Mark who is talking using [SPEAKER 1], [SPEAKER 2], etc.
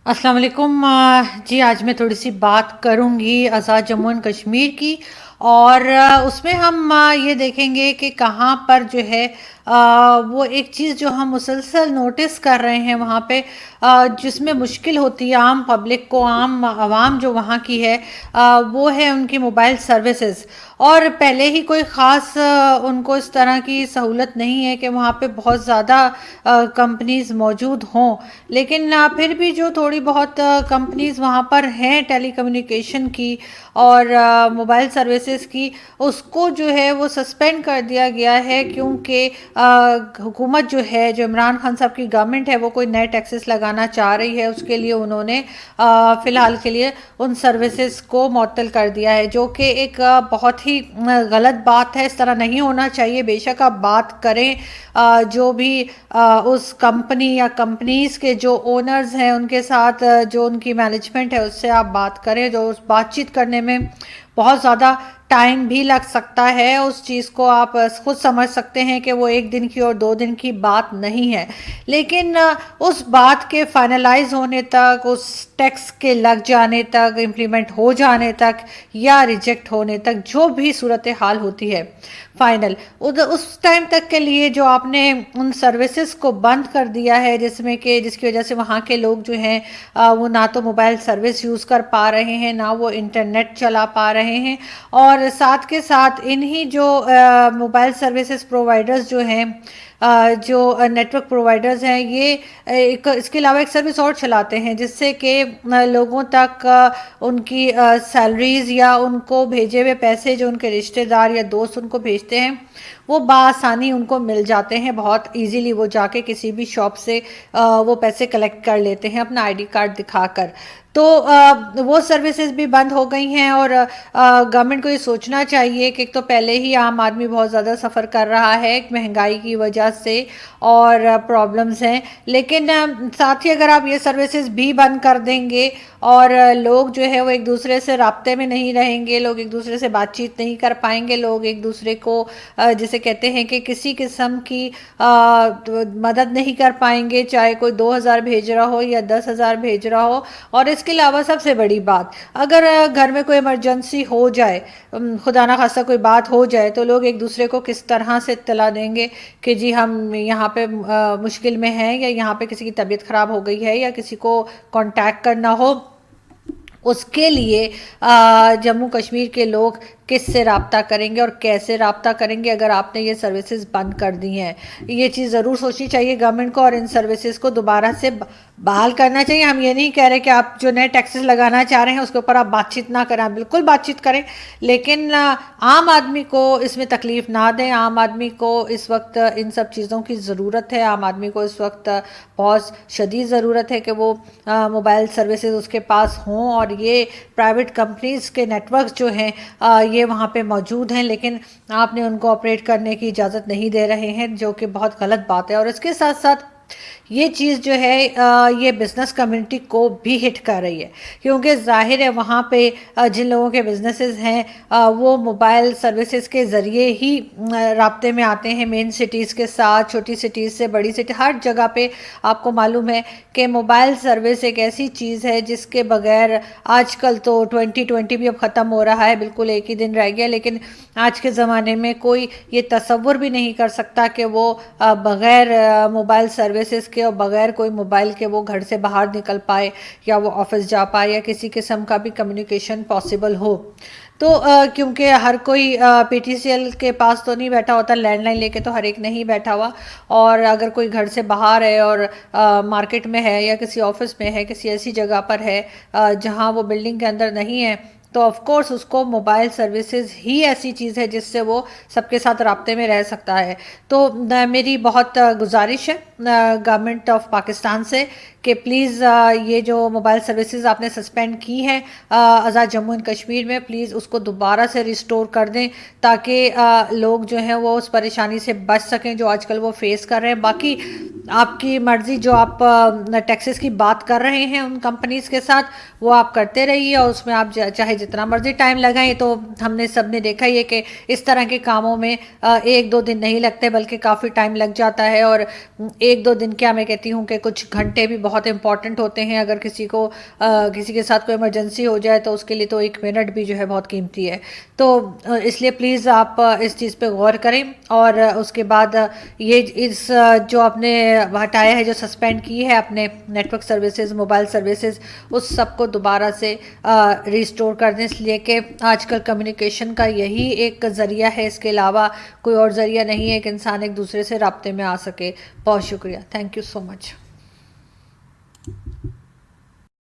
[SPEAKER 1] अस्सलाम वालेकुम। जी आज मैं थोड़ी सी बात करूंगी आज़ाद जम्मू एंड कश्मीर की। और उसमें हम ये देखेंगे कि कहाँ पर जो है वो एक चीज़ जो हम मुसलसल नोटिस कर रहे हैं वहाँ पे जिसमें मुश्किल होती है आम पब्लिक को, आम आवाम जो वहाँ की है, वो है उनकी मोबाइल सर्विसेज। और पहले ही कोई ख़ास उनको इस तरह की सहूलत नहीं है कि वहाँ पे बहुत ज़्यादा कंपनीज मौजूद हों। लेकिन फिर भी जो थोड़ी बहुत कंपनीज वहाँ पर हैं टेलीकम्युनिकेशन की और मोबाइल सर्विसेज की, उसको जो है वो सस्पेंड कर दिया गया है, क्योंकि हुकूमत जो है, जो इमरान खान साहब की गवर्नमेंट है, वो कोई नए टैक्सेस लगाना चाह रही है। उसके लिए उन्होंने फ़िलहाल के लिए उन सर्विसेज को मुअत्तल कर दिया है, जो कि एक बहुत ही गलत बात है। इस तरह नहीं होना चाहिए। बेशक आप बात करें जो भी उस कंपनी या कंपनीज के जो ओनर्स हैं उनके साथ, जो उनकी मैनेजमेंट है उससे आप बात करें, जो उस बातचीत करने में बहुत ज़्यादा टाइम भी लग सकता है। उस चीज़ को आप खुद समझ सकते हैं कि वो एक दिन की और 2 दिन की बात नहीं है। लेकिन उस बात के फाइनलाइज होने तक, उस टैक्स के लग जाने तक, इम्प्लीमेंट हो जाने तक या रिजेक्ट होने तक, जो भी सूरत हाल होती है फाइनल, उस टाइम तक के लिए जो आपने उन सर्विसेज को बंद कर दिया है, जिसमें कि जिसकी वजह से वहाँ के लोग जो हैं वो ना तो मोबाइल सर्विस यूज़ कर पा रहे हैं, ना वो इंटरनेट चला पा रहे हैं। और साथ के साथ इन्हीं जो मोबाइल सर्विसेज प्रोवाइडर्स जो हैं, जो नेटवर्क प्रोवाइडर्स हैं, ये एक इसके अलावा एक सर्विस और चलाते हैं, जिससे कि लोगों तक उनकी सैलरीज या उनको भेजे हुए पैसे जो उनके रिश्तेदार या दोस्त उनको भेजते हैं, वो बआसानी उनको मिल जाते हैं। बहुत इजीली वो जाके किसी भी शॉप से वो पैसे कलेक्ट कर लेते हैं अपना आईडी कार्ड दिखाकर। तो वो सर्विसेज भी बंद हो गई हैं। और गवर्नमेंट को ये सोचना चाहिए कि एक तो पहले ही आम आदमी बहुत ज़्यादा सफ़र कर रहा है महंगाई की वजह से और प्रॉब्लम्स हैं। लेकिन साथ ही अगर आप ये सर्विसेज भी बंद कर देंगे और लोग जो है वो एक दूसरे से राब्ते में नहीं रहेंगे, लोग एक दूसरे से बातचीत नहीं कर पाएंगे, लोग एक दूसरे को जिसे कहते हैं कि किसी किस्म की मदद नहीं कर पाएंगे, चाहे कोई 2,000 भेज रहा हो या 10,000 भेज रहा हो। और इसके अलावा सबसे बड़ी बात, अगर घर में कोई इमरजेंसी हो जाए, खुदा ना खास्ता कोई बात हो जाए, तो लोग एक दूसरे को किस तरह से इत्तला देंगे कि जी हम यहाँ पे मुश्किल में हैं, या यहाँ पे किसी की तबीयत ख़राब हो गई है, या किसी को कांटेक्ट करना हो। उसके लिए जम्मू कश्मीर के लोग किससे रब्ता करेंगे और कैसे रब्ता करेंगे अगर आपने ये सर्विसेज बंद कर दी हैं? ये चीज़ ज़रूर सोचनी चाहिए गवर्नमेंट को, और इन सर्विसेज को दोबारा से बहाल करना चाहिए। हम ये नहीं कह रहे कि आप जो नए टैक्सेस लगाना चाह रहे हैं उसके ऊपर आप बातचीत ना करें, आप बिल्कुल बातचीत करें, लेकिन आम आदमी को इसमें तकलीफ़ ना दें। आम आदमी को इस वक्त इन सब चीज़ों की ज़रूरत है। आम आदमी को इस वक्त बहुत शदीद ज़रूरत है कि वो मोबाइल सर्विसेज उसके पास हों, और ये प्राइवेट कंपनीज़ के नेटवर्क्स जो हैं ये वहाँ पे मौजूद हैं, लेकिन आपने उनको ऑपरेट करने की इजाज़त नहीं दे रहे हैं, जो कि बहुत गलत बात है। और इसके साथ साथ ये चीज़ जो है ये बिज़नेस कम्युनिटी को भी हिट कर रही है, क्योंकि ज़ाहिर है वहाँ पे जिन लोगों के बिज़नेसेस हैं वो मोबाइल सर्विसेज के ज़रिए ही राब्ते में आते हैं मेन सिटीज़ के साथ, छोटी सिटीज़ से बड़ी सिटी, हर जगह पे आपको मालूम है कि मोबाइल सर्विस एक ऐसी चीज़ है जिसके बगैर आजकल तो 2020 भी अब ख़त्म हो रहा है, बिल्कुल एक ही दिन रह गया, लेकिन आज के ज़माने में कोई ये तसव्वुर भी नहीं कर सकता कि वो बग़ैर मोबाइल सर्विसेज के और बग़ैर कोई मोबाइल के वो घर से बाहर निकल पाए, या वो ऑफिस जा पाए, या किसी किस्म का भी कम्युनिकेशन पॉसिबल हो। तो क्योंकि हर कोई पीटीसीएल के पास तो नहीं बैठा होता, लैंडलाइन लेके तो हर एक नहीं बैठा हुआ। और अगर कोई घर से बाहर है और मार्केट में है या किसी ऑफिस में है, किसी ऐसी जगह पर है जहां वो बिल्डिंग के अंदर नहीं है, तो ऑफ कोर्स उसको मोबाइल सर्विसेज ही ऐसी चीज़ है जिससे वो सबके साथ राब्ते में रह सकता है। तो मेरी बहुत गुजारिश है गवर्नमेंट ऑफ पाकिस्तान से कि प्लीज़ ये जो मोबाइल सर्विसेज आपने सस्पेंड की हैं आज़ाद जम्मू एंड कश्मीर में, प्लीज़ उसको दोबारा से रिस्टोर कर दें, ताकि लोग जो हैं वो उस परेशानी से बच सकें जो आजकल वो फेस कर रहे हैं। बाकी आपकी मर्ज़ी, जो आप टैक्सेस की बात कर रहे हैं उन कंपनीज़ के साथ, वो आप करते रहिए, और उसमें आप चाहे जितना मर्ज़ी टाइम लगाएं। तो हमने सब ने देखा ही है कि इस तरह के कामों में 1-2 दिन नहीं लगते, बल्कि काफ़ी टाइम लग जाता है। और 1-2 दिन क्या, मैं कहती हूँ कि कुछ घंटे भी बहुत بہت امپورٹنٹ ہوتے ہیں. اگر کسی کے ساتھ کوئی ایمرجنسی ہو جائے تو اس کے لیے تو 1 منٹ بھی جو ہے بہت قیمتی ہے. تو اس لیے پلیز آپ اس چیز پہ غور کریں. اور اس کے بعد اس جو آپ نے ہٹایا ہے, جو سسپینڈ کی ہے اپنے network services, mobile services, اس سب کو دوبارہ سے ریسٹور کر دیں, اس لیے کہ آج کل کمیونیکیشن کا یہی ایک ذریعہ ہے, اس کے علاوہ کوئی اور ذریعہ نہیں ہے کہ انسان ایک دوسرے سے رابطے میں آ سکے. بہت شکریہ. Thank you so much.